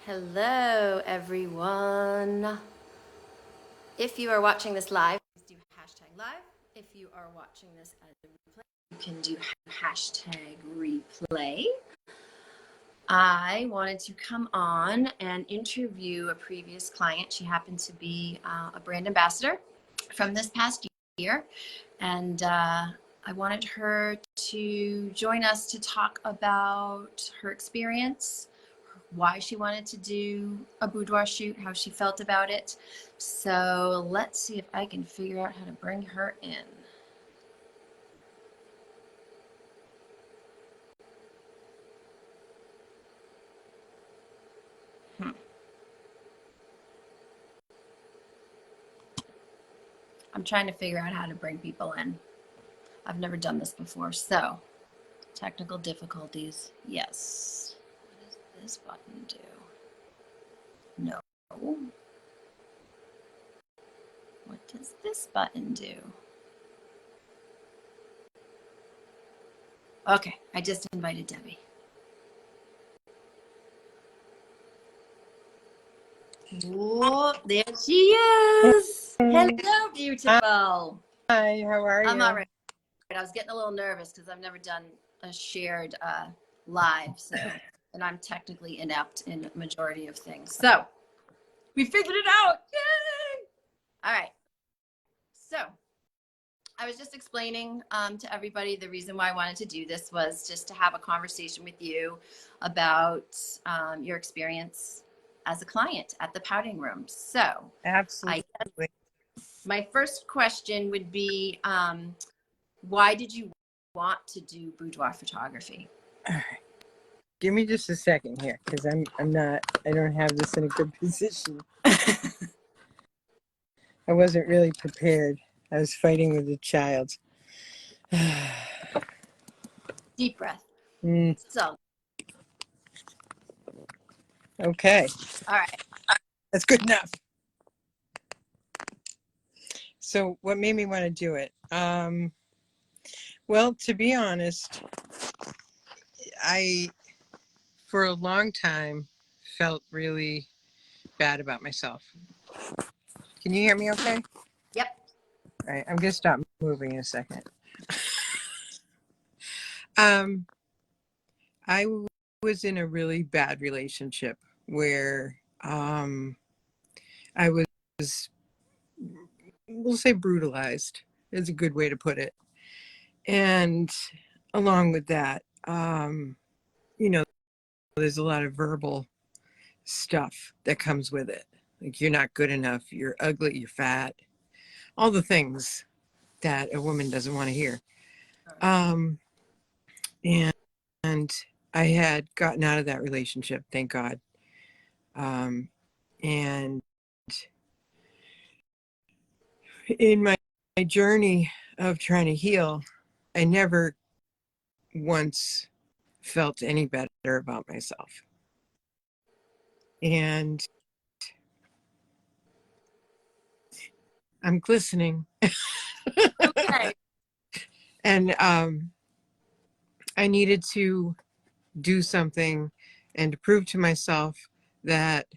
Hello, everyone. If you are watching this live, please do hashtag live. If you are watching this as a replay, you can do hashtag replay. I wanted to come on and interview a previous client. She happened to be a brand ambassador from this past year. And I wanted her to join us to talk about her experience, why she wanted to do a boudoir shoot, how she felt about it. So let's see if I can figure out how to bring her in. I'm trying to figure out how to bring people in. I've never done this before, so technical difficulties, yes. What does this button do? No. What does this button do? Okay, I just invited Debbie. Oh, there she is. Hello, beautiful. Hi, how are you? I'm all right. I was getting a little nervous because I've never done a shared live, so, and I'm technically inept in a majority of things. So we figured it out. Yay! All right. So I was just explaining to everybody the reason why I wanted to do this was just to have a conversation with you about your experience as a client at the pouting room. So Absolutely. My first question would be, why did you want to do boudoir photography? All right. Give me just a second here, because I don't have this in a good position. I wasn't really prepared. I was fighting with a child. Deep breath. So. Okay. All right. That's good enough. So what made me want to do it? Well, to be honest, I, for a long time, felt really bad about myself. Can you hear me okay? Yep. All right, I'm going to stop moving in a second. I was in a really bad relationship where I was, we'll say, brutalized is a good way to put it. And along with that, there's a lot of verbal stuff that comes with it. Like, you're not good enough, you're ugly, you're fat, all the things that a woman doesn't want to hear. And I had gotten out of that relationship, thank God. And in my journey of trying to heal, I never once felt any better about myself. And I'm glistening. Okay. And I needed to do something and to prove to myself that,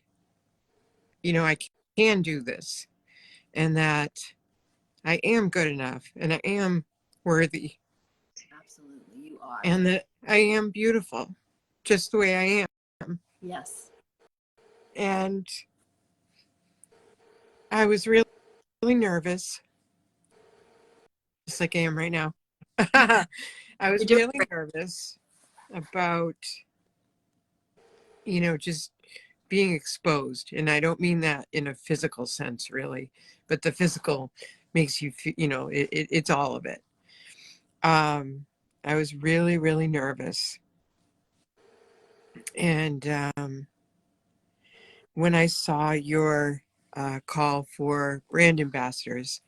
I can do this, and that I am good enough, and I am worthy. Absolutely, you are. And that I am beautiful, just the way I am. Yes. And I was really, really nervous, just like I am right now. I was really nervous about, just being exposed. And I don't mean that in a physical sense, really, but the physical makes you feel, it's all of it. I was really, really nervous. And when I saw your call for brand ambassadors,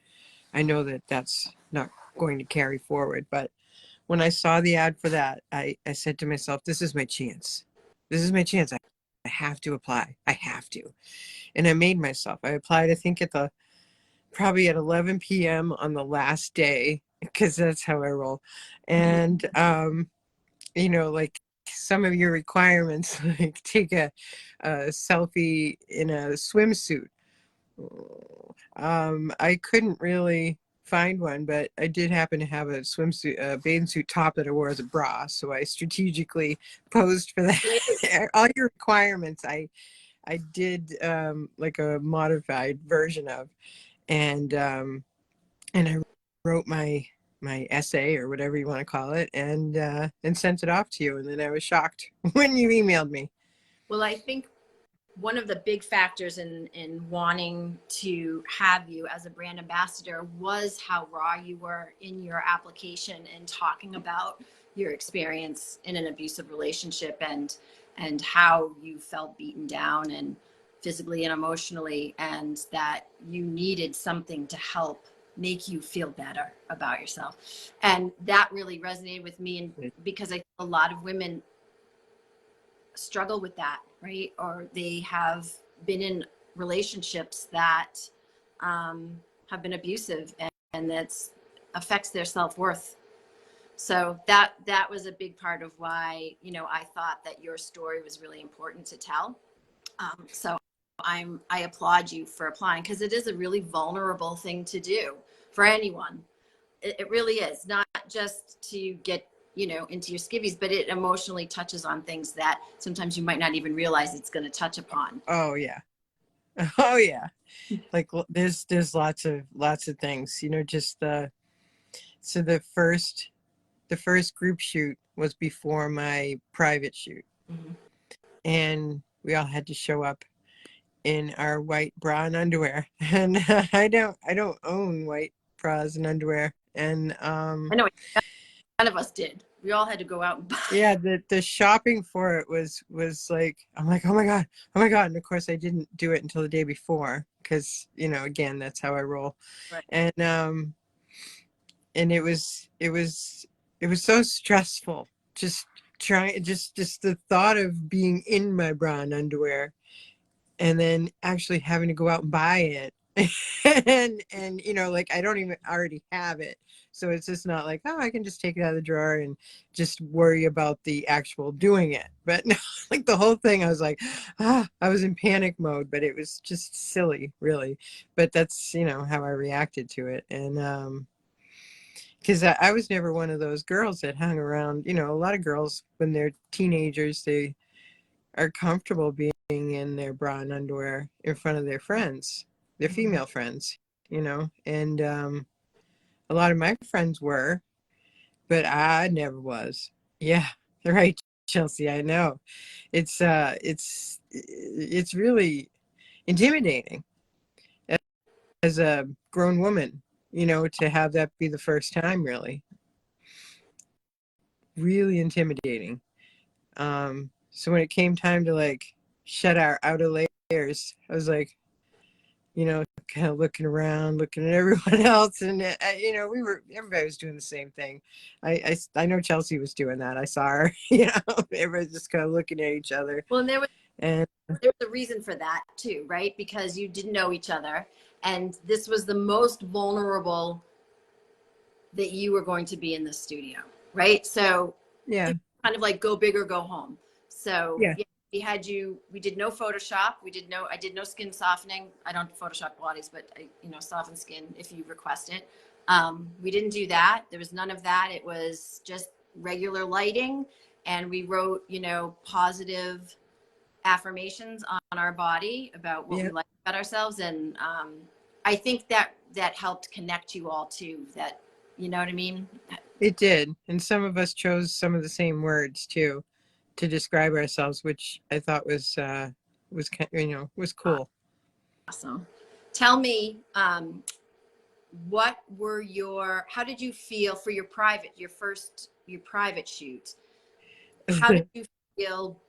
I know that that's not going to carry forward, but when I saw the ad for that, I said to myself, this is my chance. This is my chance. I have to apply. I have to. And I made myself. I applied, I think, probably at 11 p.m. on the last day, because that's how I roll. And, like some of your requirements, like take a selfie in a swimsuit. I couldn't really find one, but I did happen to have a swimsuit, a bathing suit top that I wore as a bra, so I strategically posed for that. All your requirements, I did like a modified version of, and I wrote my essay or whatever you want to call it, and sent it off to you, and then I was shocked when you emailed me. Well, I think one of the big factors in wanting to have you as a brand ambassador was how raw you were in your application and talking about your experience in an abusive relationship and how you felt beaten down and physically and emotionally, and that you needed something to help make you feel better about yourself. And that really resonated with me, and because I think a lot of women struggle with that, right? Or they have been in relationships that have been abusive, and that's affects their self-worth. So that was a big part of why, you know, I thought that your story was really important to tell. So I applaud you for applying, because it is a really vulnerable thing to do for anyone. It really is, not just to get, you know, into your skivvies, but it emotionally touches on things that sometimes you might not even realize it's going to touch upon. Oh yeah. Oh yeah. Like there's lots of things, you know, just so the first group shoot was before my private shoot. Mm-hmm. And we all had to show up in our white bra and underwear. And I don't own white bras and underwear. And I know none of us did. We all had to go out and buy. yeah, the shopping for it was like, I'm like, oh my god, and of course I didn't do it until the day before, because, you know, again, that's how I roll. Right. And it was so stressful, just the thought of being in my bra and underwear, and then actually having to go out and buy it. and you know, like, I don't even already have it, so it's just not like, oh, I can just take it out of the drawer and just worry about the actual doing it. But no, like the whole thing, I was like, I was in panic mode, but it was just silly, really. But that's, you know, how I reacted to it. And because I was never one of those girls that hung around, you know, a lot of girls when they're teenagers, they are comfortable being in their bra and underwear in front of their friends, their female friends, you know. And a lot of my friends were, but I never was. Yeah, right, Chelsea. I know. It's really intimidating as a grown woman, you know, to have that be the first time. Really intimidating. So when it came time to like shed our outer layers, I was like, you know, kind of looking around, looking at everyone else, and you know, everybody was doing the same thing. I know Chelsea was doing that. I saw her, you know, everybody's just kind of looking at each other. Well, and And there was a reason for that too, right? Because you didn't know each other, and this was the most vulnerable that you were going to be in the studio, right? So yeah, it was kind of like go big or go home. So yeah, yeah, we did no Photoshop. I did no skin softening. I don't Photoshop bodies, but I, you know, soften skin if you request it. We didn't do that. There was none of that. It was just regular lighting. And we wrote, you know, positive affirmations on our body about what yeah. we like about ourselves. And I think that helped connect you all too, that, you know what I mean? It did, and some of us chose some of the same words too to describe ourselves, which I thought was you know, was cool. Awesome. Tell me, how did you feel for your private shoot? How did you feel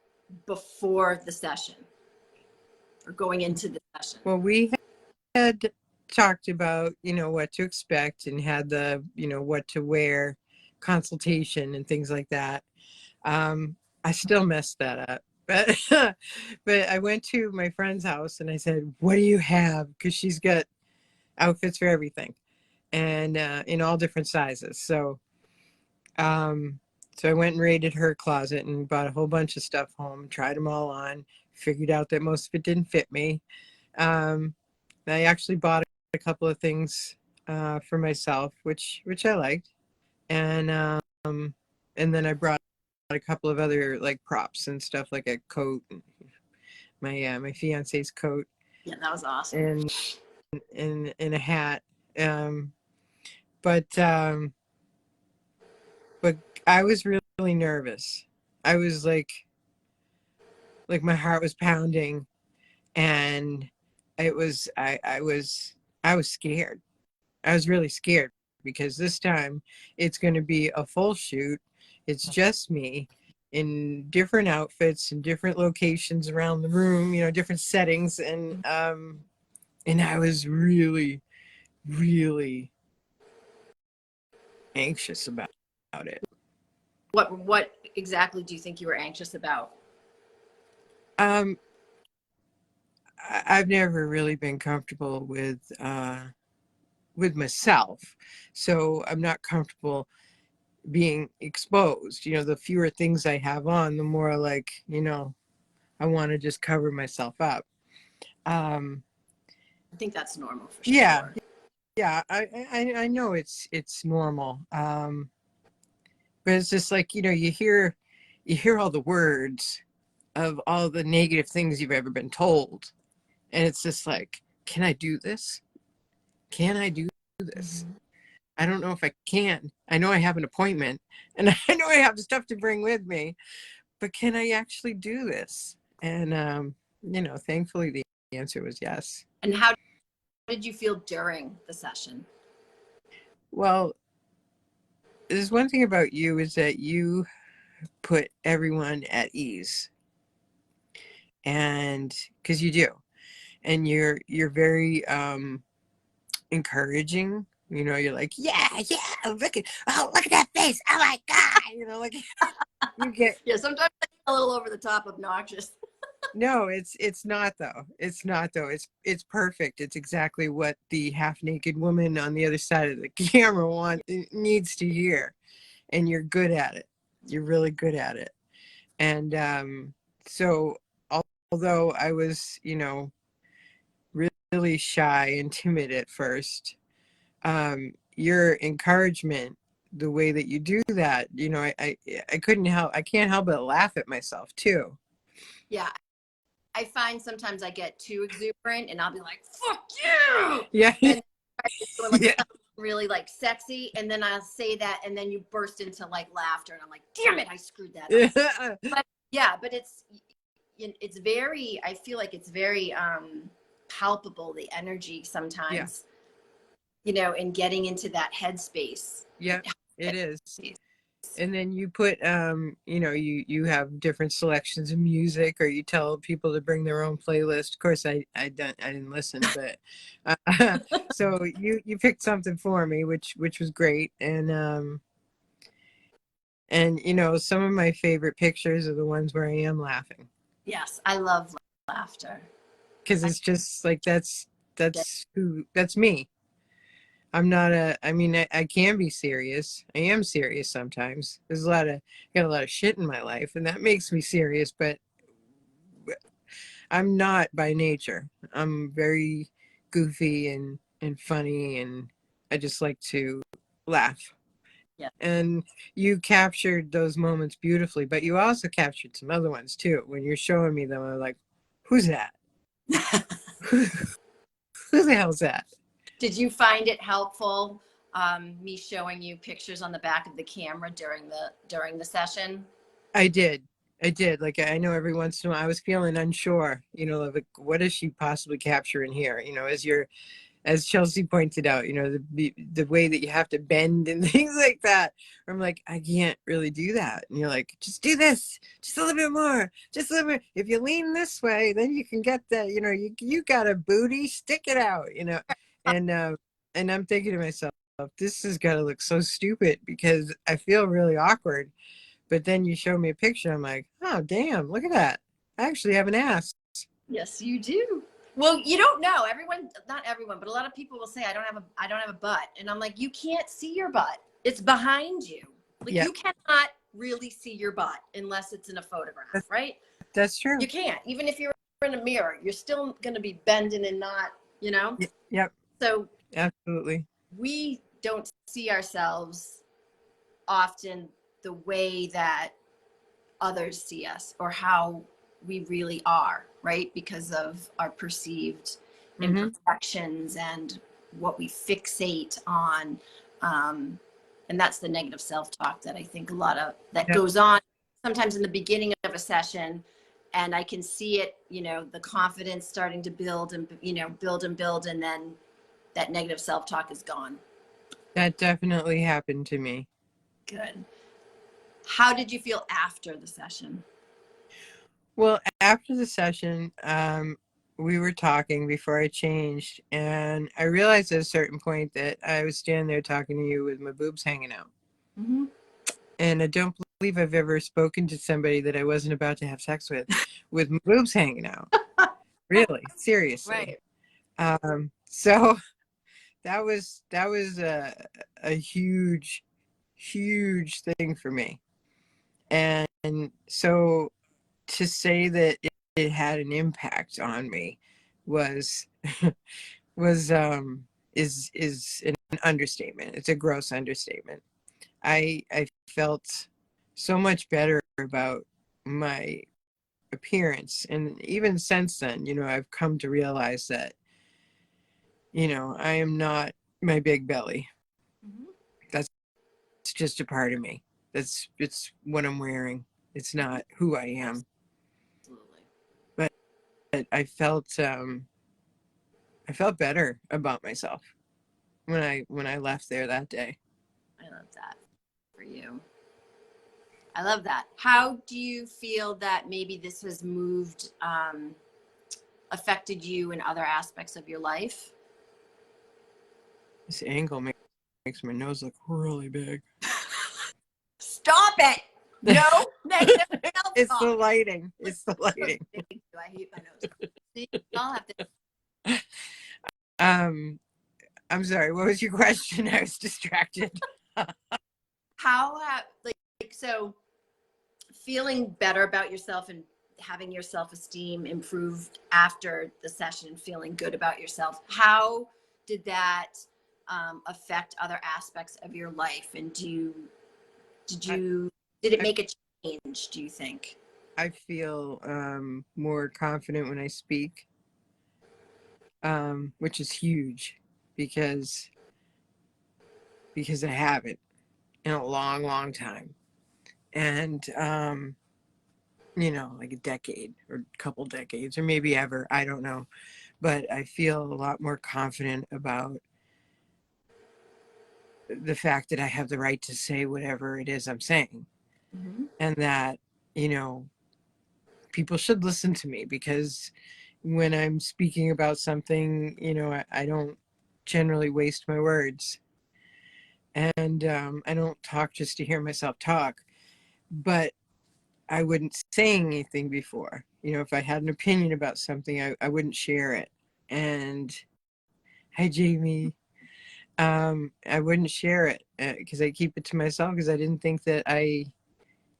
before the session or going into the session? Well, we had talked about, you know, what to expect, and had the, you know, what to wear consultation and things like that. I still messed that up, but but I went to my friend's house and I said, what do you have? Because she's got outfits for everything, and in all different sizes. So So I went and raided her closet and bought a whole bunch of stuff home, tried them all on, figured out that most of it didn't fit me. Um, I actually bought a couple of things for myself, which I liked, and then I brought a couple of other like props and stuff, like a coat, my fiance's coat, Yeah, that was awesome. and a hat. Um, but but I was really nervous. I was like my heart was pounding, and I was scared. I was really scared because this time it's going to be a full shoot. It's just me in different outfits and different locations around the room, different settings, and I was really, really anxious about it. What exactly do you think you were anxious about? Um, I've never really been comfortable with myself, so I'm not comfortable being exposed. The fewer things I have on, the more like, I want to just cover myself up. Um, I think that's normal for yeah, sure. yeah, I know it's normal. But it's just like, you hear all the words of all the negative things you've ever been told. And it's just like, can I do this? Can I do this? Mm-hmm. I don't know if I can. I know I have an appointment and I know I have stuff to bring with me, but can I actually do this? And, thankfully the answer was yes. And how did you feel during the session? Well, there's one thing about you is that you put everyone at ease, and because you do, and you're very encouraging. You're like, yeah, look at that face, oh my god, like you get. Yeah, sometimes a little over the top obnoxious. No, it's not though. It's not though. It's perfect. It's exactly what the half naked woman on the other side of the camera needs to hear, and you're good at it. You're really good at it. And so although I was, really shy and timid at first, your encouragement, the way that you do that, I can't help but laugh at myself too. Yeah, I find sometimes I get too exuberant and I'll be like, fuck you. Yeah. And I doing like Yeah. really like sexy. And then I'll say that and then you burst into like laughter and I'm like, damn it, I screwed that up. But yeah, but it's very, I feel like it's very palpable, the energy sometimes, in getting into that headspace. Yeah, it is. And then you put you have different selections of music, or you tell people to bring their own playlist. Of course I didn't listen, but so you picked something for me, which was great. And some of my favorite pictures are the ones where I am laughing, Yes, I love laughter. because it's just like that's me. I'm not I can be serious. I am serious sometimes. Got a lot of shit in my life, and that makes me serious, but I'm not by nature. I'm very goofy and funny, and I just like to laugh. Yeah. And you captured those moments beautifully, but you also captured some other ones too. When you're showing me them, I'm like, who's that? Who the hell's that? Did you find it helpful, me showing you pictures on the back of the camera during the session? I did. I did. Like, I know every once in a while I was feeling unsure, like, what does she possibly capture in here? As Chelsea pointed out, the way that you have to bend and things like that. I'm like, I can't really do that. And you're like, just do this, just a little bit more, just a little bit. If you lean this way, then you can get that, you got a booty, stick it out, and, and I'm thinking to myself, this has got to look so stupid because I feel really awkward. But then you show me a picture, I'm like, oh, damn, look at that. I actually have an ass. Yes, you do. Well, you don't know. Not everyone, but a lot of people will say, I don't have a butt. And I'm like, you can't see your butt. It's behind you. Like, Yeah. you cannot really see your butt unless it's in a photograph, right? That's true. You can't. Even if you're in a mirror, you're still going to be bending and not, you know? Yep. So Absolutely. we don't see ourselves often the way that others see us or how we really are, right? Because of our perceived imperfections and what we fixate on. And that's the negative self-talk that I think a lot of that goes on sometimes in the beginning of a session. And I can see it, you know, the confidence starting to build and, you know, build. And then that negative self-talk is gone. That definitely happened to me. Good. How did you feel after the session? Well, after the session, we were talking before I changed, and I realized at a certain point that I was standing there talking to you with my boobs hanging out. Mm-hmm. And I don't believe I've ever spoken to somebody that I wasn't about to have sex with my boobs hanging out. Really, seriously. Right. So that was a huge, huge thing for me. And so to say that it had an impact on me was was is an understatement. It's a gross understatement. I felt so much better about my appearance, and even since then, you know, I've come to realize that, you know, I am not my big belly. Mm-hmm. That's just a part of me. It's what I'm wearing. It's not who I am. Absolutely. But I felt better about myself when I left there that day. I love that for you. I love that. How do you feel that maybe this has affected you in other aspects of your life? This angle makes my nose look really big. Stop it. No negative It's the self-talk. lighting. It's the lighting. Thank you. I hate my nose. See, I'll have to. Um, I'm sorry. What was your question? I was distracted. So feeling better about yourself and having your self-esteem improved after the session, feeling good about yourself. How did that affect other aspects of your life? And did it make a change, do you think? I feel more confident when I speak, which is huge because I haven't in a long, long time. And you know, like a decade or a couple decades or maybe ever, I don't know. But I feel a lot more confident about the fact that I have the right to say whatever it is I'm saying. Mm-hmm. And that, you know, people should listen to me, because when I'm speaking about something, you know, I don't generally waste my words. And I don't talk just to hear myself talk. But I wouldn't say anything before. You know, if I had an opinion about something, I wouldn't share it. And hi, Jamie. I wouldn't share it because I keep it to myself, because I didn't think that I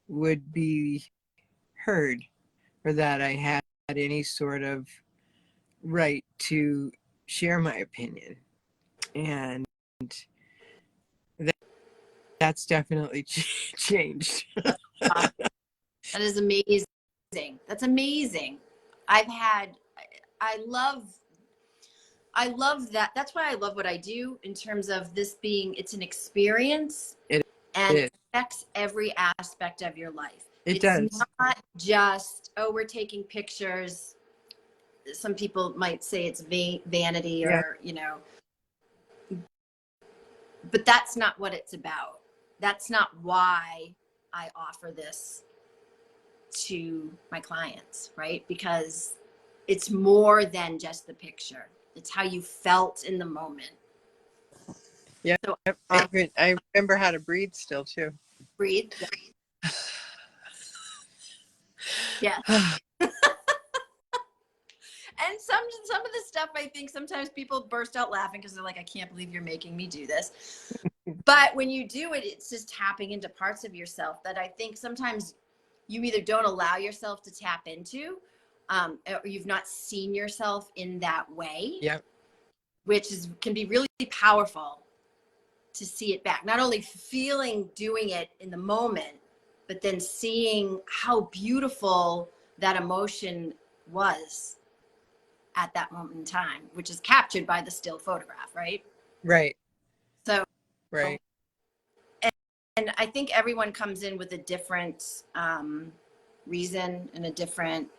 would be heard, or that I had any sort of right to share my opinion. And that's definitely changed. That is amazing. That's amazing. I love that. That's why I love what I do, in terms of this being, it's an experience It and is. it affects every aspect of your life. It It's does. not just, oh, we're taking pictures. Some people might say it's vanity, Yeah. or, you know, but that's not what it's about. That's not why I offer this to my clients, right? Because it's more than just the picture. It's how you felt in the moment. Yeah. So Yep. I remember how to breathe still too. breathe. Yeah. And some of the stuff, I think sometimes people burst out laughing because they're like, I can't believe you're making me do this. But when you do it, it's just tapping into parts of yourself that I think sometimes you either don't allow yourself to tap into, or you've not seen yourself in that way, Yeah. which can be really powerful to see it back. Not only doing it in the moment, but then seeing how beautiful that emotion was at that moment in time, which is captured by the still photograph, right? Right. So, Right. and I think everyone comes in with a different reason and a different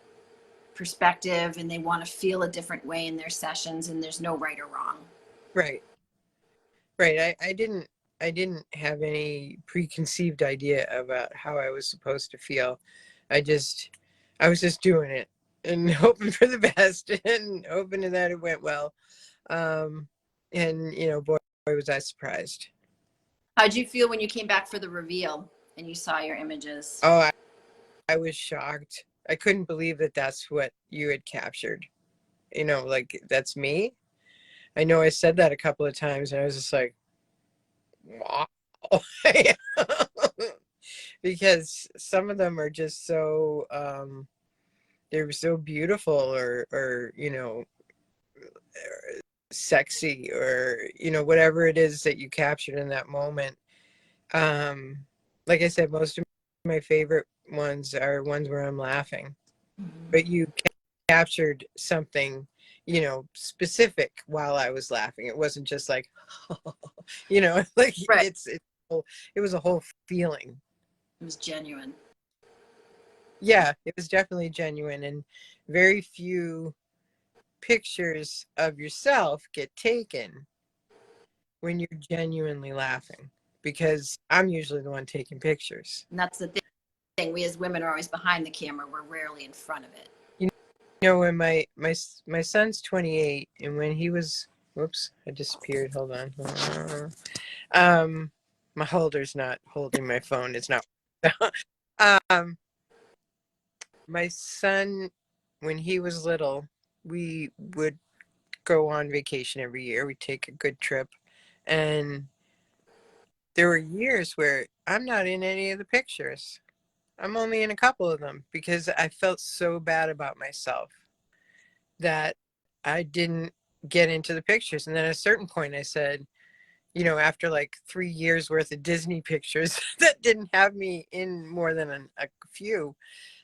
perspective, and they want to feel a different way in their sessions, and there's no right or wrong. Right. Right. I didn't have any preconceived idea about how I was supposed to feel. I was just doing it and hoping for the best and hoping that it went well. Um, and boy, was I surprised. How'd you feel when you came back for the reveal and you saw your images? Oh, I was shocked. I couldn't believe that that's what you had captured. Like that's me. I know I said that a couple of times and I was just like, wow. Because some of them are just so they're so beautiful or sexy or whatever it is that you captured in that moment. um like I said, most of my favorite ones are ones where I'm laughing, but you captured something specific while I was laughing. It wasn't just like like Right. it was a whole feeling. It was genuine. Yeah, it was definitely genuine, and very few pictures of yourself get taken when you're genuinely laughing, because I'm usually the one taking pictures. And that's the thing. We as women are always behind the camera. We're rarely in front of it. When my son's 28, and when he was, whoops, I disappeared. Hold on. My holder's not holding my phone. It's not. um, my son, when he was little, we would go on vacation every year. We'd take a good trip, and there were years where I'm not in any of the pictures. I'm only in a couple of them because I felt so bad about myself that I didn't get into the pictures. And then at a certain point I said, after like 3 years worth of Disney pictures that didn't have me in more than a few,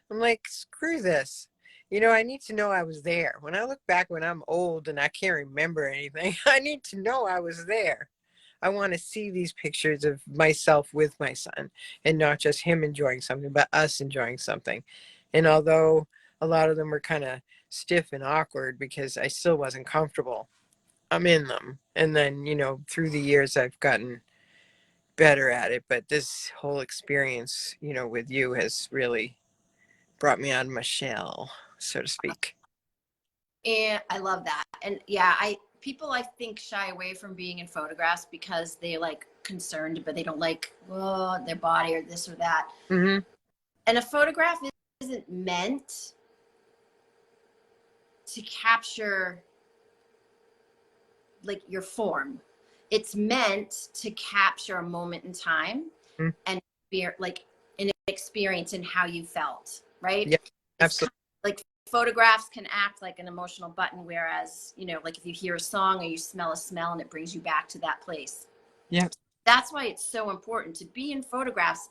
I'm like, screw this. I need to know I was there. When I look back when I'm old and I can't remember anything, I need to know I was there. I want to see these pictures of myself with my son, and not just him enjoying something, but us enjoying something. And although a lot of them were kind of stiff and awkward because I still wasn't comfortable, I'm in them. And then, through the years, I've gotten better at it. But this whole experience, with you has really brought me out of my shell, so to speak. And I love that. And yeah, people I think shy away from being in photographs because they like concerned, but they don't like their body or this or that. Mm-hmm. And a photograph isn't meant to capture like your form. It's meant to capture a moment in time Mm-hmm. and be like an experience in how you felt, right? Yeah, It's kind absolutely. of like photographs can act like an emotional button, whereas, like if you hear a song or you smell a smell and it brings you back to that place. Yeah. That's why it's so important to be in photographs.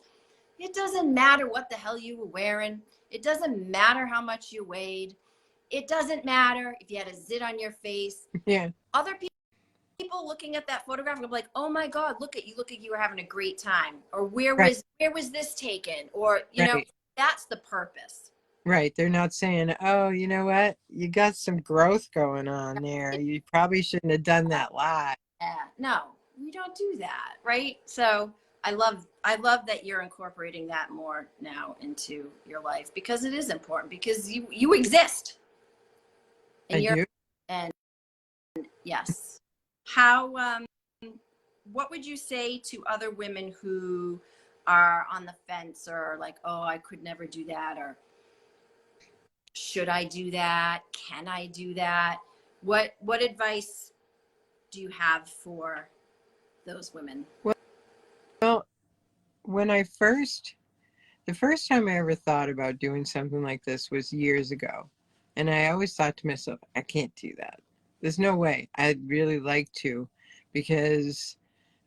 It doesn't matter what the hell you were wearing. It doesn't matter how much you weighed. It doesn't matter if you had a zit on your face. Yeah. Other people looking at that photograph will be like, "Oh my God, look at you were having a great time." Or where Right. was this taken? Or, Right. that's the purpose. Right. They're not saying, oh, you know what? You got some growth going on there. You probably shouldn't have done that live. Yeah, no, we don't do that, right? So I love that you're incorporating that more now into your life, because it is important, because you exist I and do. and yes. How what would you say to other women who are on the fence, or like, oh, I could never do that, or should I do that? Can I do that? What advice do you have for those women? when the first time I ever thought about doing something like this was years ago. And I always thought to myself, I can't do that. There's no way. I'd really like to, because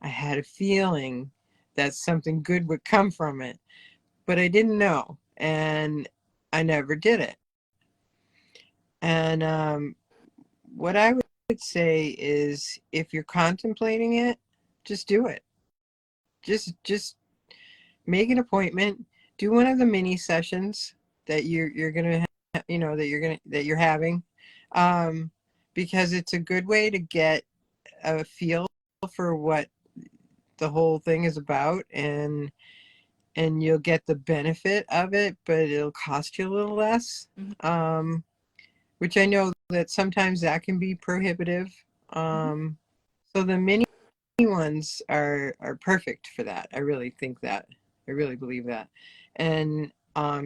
I had a feeling that something good would come from it, but I didn't know. And I never did it. And what I would say is, if you're contemplating it, just do it. Just make an appointment, do one of the mini sessions that you're gonna that you're having, because it's a good way to get a feel for what the whole thing is about, and you'll get the benefit of it, but it'll cost you a little less. Which I know that sometimes that can be prohibitive. So the mini ones are perfect for that. I really think that. I really believe that. And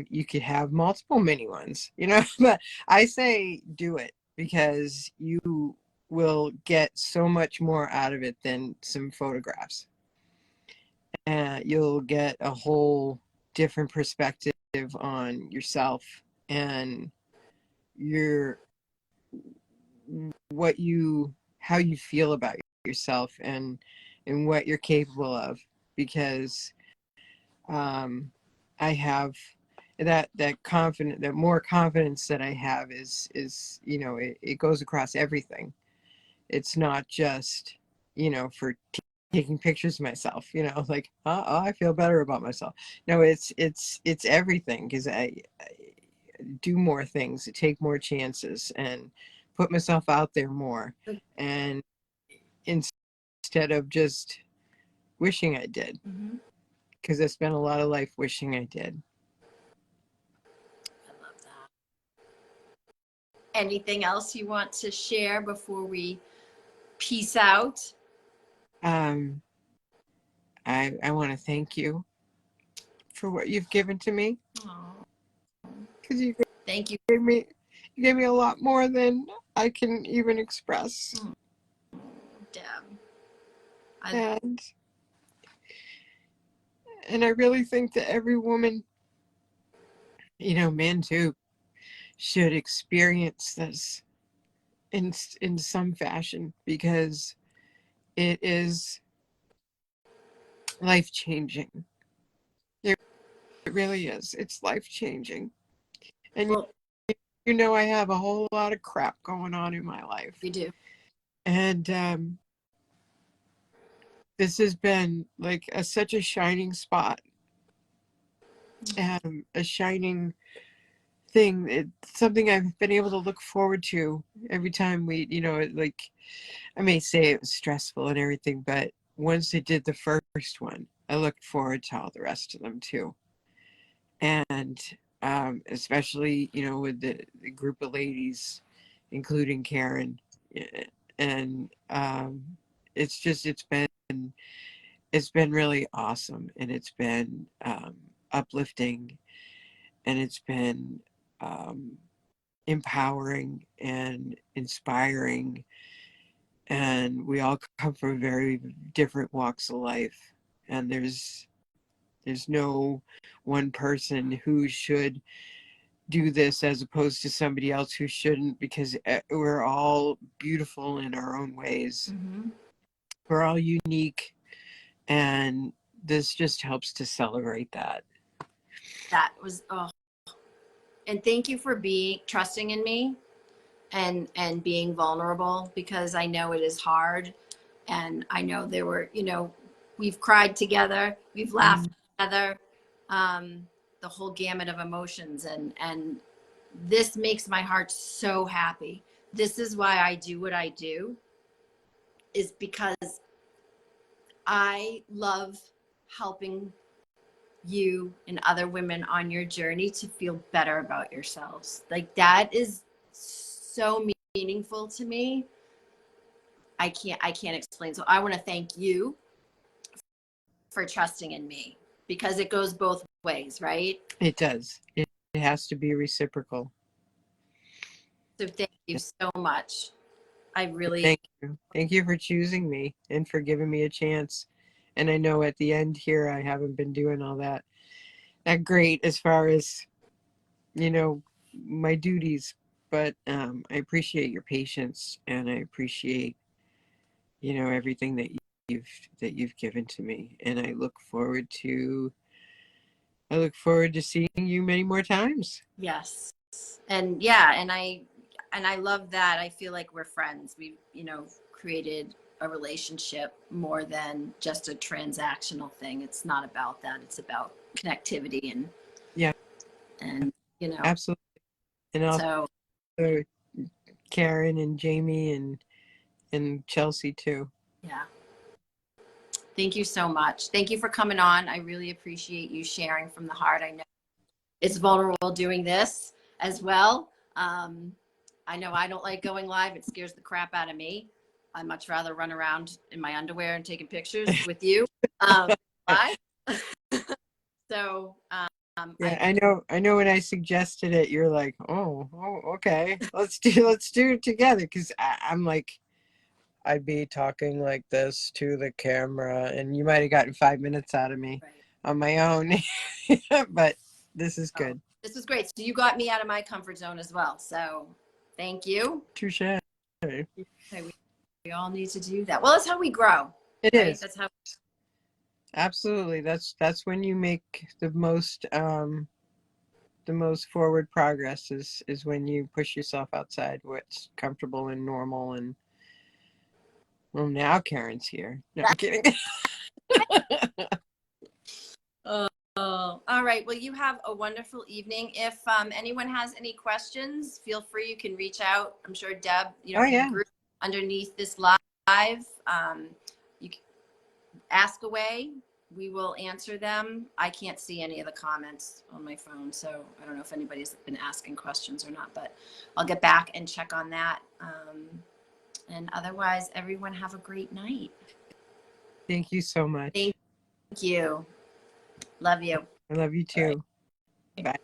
you could have multiple mini ones, but I say do it, because you will get so much more out of it than some photographs. And you'll get a whole different perspective on yourself and your how you feel about yourself, and what you're capable of, because I have that more confidence that I have is it goes across everything. It's not just for taking pictures of myself, like, oh, I feel better about myself. No, it's everything, because I do more things, take more chances, and put myself out there more, and instead of just wishing I did, because I spent a lot of life wishing I did. I love that. Anything else you want to share before we peace out? I want to thank you for what you've given to me, because Thank you. gave me a lot more than I can even express. Deb. And I really think that every woman, men too, should experience this in some fashion, because it is life-changing. It really is. It's life-changing. And well, I have a whole lot of crap going on in my life. you do. And this has been like such a shining spot, a shining thing. It's something I've been able to look forward to every time we, like, I may say it was stressful and everything, but once I did the first one, I looked forward to all the rest of them too. And especially, with the group of ladies, including Karen, and it's been really awesome, and it's been uplifting, and it's been empowering and inspiring. And we all come from very different walks of life, and there's no one person who should do this as opposed to somebody else who shouldn't, because we're all beautiful in our own ways. We're all unique, and this just helps to celebrate that. That was and thank you for trusting in me and being vulnerable, because I know it is hard, and I know there were, we've cried together, we've laughed together, the whole gamut of emotions, and this makes my heart so happy. This is why I do what I do, is because I love helping you and other women on your journey to feel better about yourselves. Like, that is so meaningful to me. I can't explain. So I want to thank you for trusting in me, because it goes both ways, right? It does. It has to be reciprocal. So thank you so much. I really thank you for choosing me and for giving me a chance, And I know at the end here, I haven't been doing all that great as far as, you know, my duties, but I appreciate your patience, and I appreciate, you know, everything that you've given to me, and I look forward to seeing you many more times. Yes. And yeah, and I love that. I feel like we're friends. We've, you know, created a relationship more than just a transactional thing. It's not about that. It's about connectivity Yeah, and you know. absolutely. And also So Karen and Jamie and Chelsea too. yeah. Thank you so much. Thank you for coming on. I really appreciate you sharing from the heart. I know it's vulnerable doing this as well. I know I don't like going live. It scares the crap out of me. I much rather run around in my underwear and taking pictures with you live. So Yeah, I know when I suggested it, you're like, oh, okay, let's do it together. Because I'm like, I'd be talking like this to the camera, and you might have gotten 5 minutes out of me right. on my own. But this is So, good. this was great. So you got me out of my comfort zone as well. So thank you. Touche. It Okay, we all need to do that. Well, that's how we grow, right? is. That's how. Absolutely. That's when you make the most forward progress is when you push yourself outside what's comfortable and normal. And well, now Karen's here. No, I'm kidding. Oh, all right. Well, you have a wonderful evening. If anyone has any questions, feel free. You can reach out. I'm sure Deb, you know, Oh in the yeah. group underneath this live, you can ask away. We will answer them. I can't see any of the comments on my phone, so I don't know if anybody's been asking questions or not, but I'll get back and check on that. And otherwise, everyone have a great night. Thank you so much. Thank you. Love you. I love you All right. too. Bye.